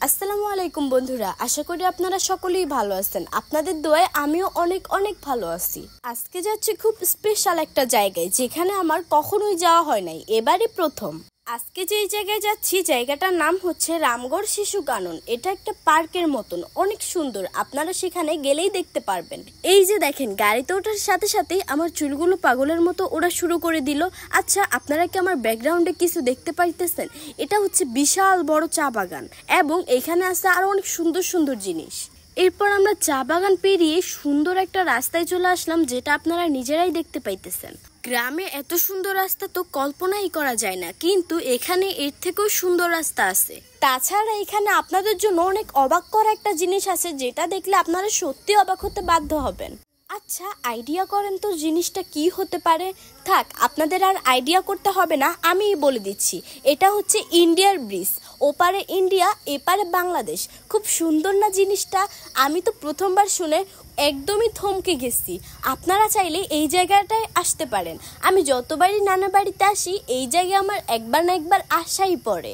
আসসালামু আলাইকুম বন্ধুরা, আশা করি আপনারা সকলেই ভালো আছেন। আপনাদের দোয়ায় আমিও অনেক অনেক ভালো আছি। আজকে যাচ্ছি খুব স্পেশাল একটা জায়গায়, যেখানে আমার কখনোই যাওয়া হয় নাই, এবারই প্রথম। আজকে যেই জায়গায় যাচ্ছি, জায়গাটার নাম হচ্ছে রামগড় শিশু কানন। এটা একটা পার্কের মতন, অনেক সুন্দর। আপনারা সেখানে গেলেই দেখতে পারবেন। এই যে দেখেন, গাড়িতে ওঠার সাথে সাথেই আমার চুলগুলো পাগলের মতো ওড়া শুরু করে দিল। আচ্ছা, আপনারা কি আমার ব্যাকগ্রাউন্ডে কিছু দেখতে পাইতেছেন? এটা হচ্ছে বিশাল বড় চা বাগান, এবং এখানে আছে আরো অনেক সুন্দর সুন্দর জিনিস। এরপর আমরা চা বাগান পেরিয়ে সুন্দর একটা রাস্তায় চলে আসলাম, যেটা আপনারা নিজেরাই দেখতে পাইতেছেন। গ্রামে এত সুন্দর রাস্তা তো কল্পনাই করা যায় না, কিন্তু এখানে এর থেকেও সুন্দর রাস্তা আছে। তাছাড়া এখানে আপনাদের জন্য অনেক অবাক করা একটা জিনিস আছে, যেটা দেখলে আপনারা সত্যি অবাক হতে বাধ্য হবেন। আচ্ছা, আইডিয়া করেন তো জিনিসটা কি হতে পারে? থাক, আপনাদের আর আইডিয়া করতে হবে না, আমিই বলে দিচ্ছি। এটা হচ্ছে ইন্ডিয়ার ব্রিজ। ওপারে ইন্ডিয়া, এপারে বাংলাদেশ। খুব সুন্দর না জিনিসটা? আমি তো প্রথমবার শুনে একদমই থমকে গেছি। আপনারা চাইলে এই জায়গাটায় আসতে পারেন। আমি যতবারই নানা বাড়িতে আসি, এই জায়গায় আমার একবার না একবার আসাই পড়ে।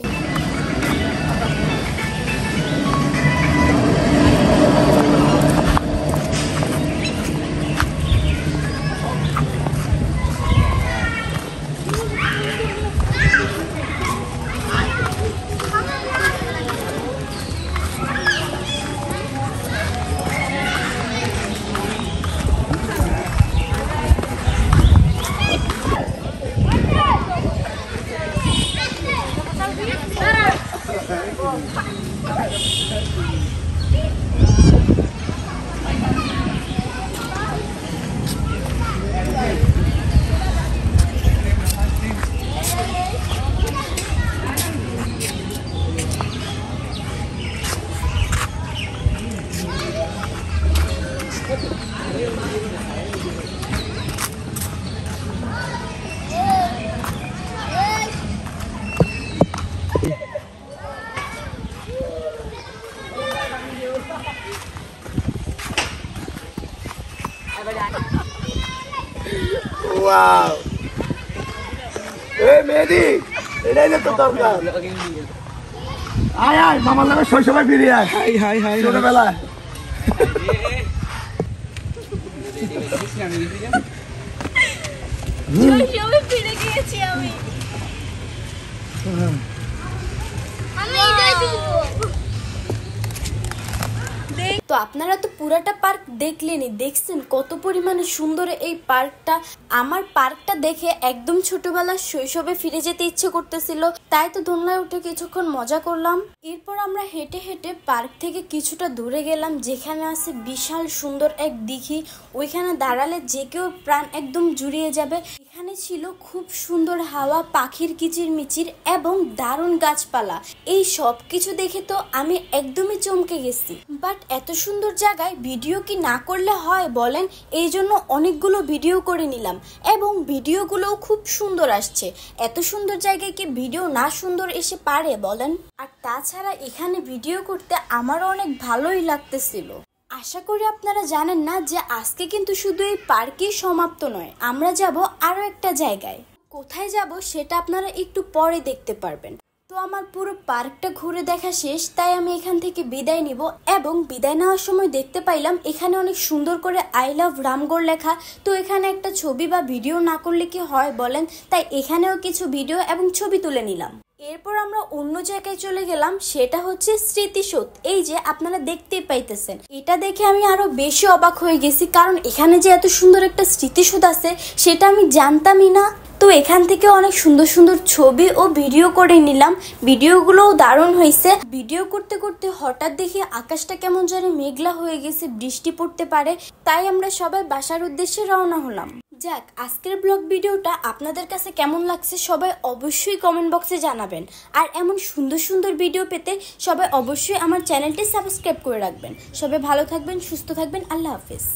Wow. মেহেদি, এটাই না তো দরকার। আয় আয়, মামার লাগে শৈশবে ফিরে আয়। হাই হাই হাই, ছোটবেলায়। শৈশবে ফিরে গিয়েছি আমি। তো আপনারা তো পুরাটা পার্ক দেখলেনই, দেখছেন কত পরিমাণে সুন্দর এই পার্কটা। আমার পার্কটা দেখে একদম ছোটবেলার শৈশবে ফিরে যেতে ইচ্ছে করতেছিল, তাই তো দোলনায় উঠে কিছুক্ষণ মজা করলাম। এরপর আমরা হেঁটে হেঁটে পার্ক থেকে কিছুটা দূরে গেলাম, যেখানে আছে বিশাল সুন্দর এক দিঘি। ওইখানে দাঁড়ালে যে কেউ প্রাণ একদম জুড়িয়ে যাবে। এখানে ছিল খুব সুন্দর হাওয়া, পাখির কিচির মিচির এবং দারুণ গাছপালা। এই সব কিছু দেখে তো আমি একদমই চমকে গেছি। বাট এত সুন্দর জায়গায় ভিডিও কি না করলে হয় বলেন? এই জন্য অনেকগুলো ভিডিও করে নিলাম, এবং ভিডিওগুলোও খুব সুন্দর আসছে। এত সুন্দর জায়গায় কি ভিডিও না সুন্দর এসে পারে বলেন? আর তাছাড়া এখানে ভিডিও করতে আমারও অনেক ভালোই লাগতেছিল। আশা করি আপনারা জানেন না যে আজকে কিন্তু শুধু এই পার্কেই সমাপ্ত নয়, আমরা যাব আরো একটা জায়গায়। কোথায় যাব সেটা আপনারা একটু পরে দেখতে পারবেন। তো আমার পুরো পার্কটা ঘুরে দেখা শেষ, তাই আমি এখান থেকে বিদায় নিব। এবং বিদায় নেওয়ার সময় দেখতে পাইলাম এখানে অনেক সুন্দর করে আই লাভ রামগড় লেখা। তো এখানে একটা ছবি বা ভিডিও না করলে কি হয় বলেন? তাই এখানেও কিছু ভিডিও এবং ছবি তুলে নিলাম। এরপর আমরা অন্য জায়গায় চলে গেলাম, সেটা হচ্ছে স্মৃতিসৌধ। এই যে আপনারা দেখতেই পাইতেছেন, এটা দেখে আমি আরো বেশি অবাক হয়ে গেছি, কারণ এখানে যে এত সুন্দর একটা স্মৃতিসৌধ আছে সেটা আমি জানতামই না। তো এখান থেকে অনেক সুন্দর সুন্দর ছবি ও ভিডিও করে নিলাম। ভিডিওগুলোও দারুণ হয়েছে। ভিডিও করতে করতে হঠাৎ দেখি আকাশটা কেমন যেন মেঘলা হয়ে গেছে, বৃষ্টি পড়তে পারে। তাই আমরা সবাই বাসার উদ্দেশ্যে রওনা হলাম। যাক, আজকের ব্লগ ভিডিওটা আপনাদের কাছে কেমন লাগছে সবাই অবশ্যই কমেন্ট বক্সে জানাবেন। আর এমন সুন্দর সুন্দর ভিডিও পেতে সবাই অবশ্যই আমার চ্যানেলটি সাবস্ক্রাইব করে রাখবেন। সবাই ভালো থাকবেন, সুস্থ থাকবেন। আল্লাহ হাফেজ।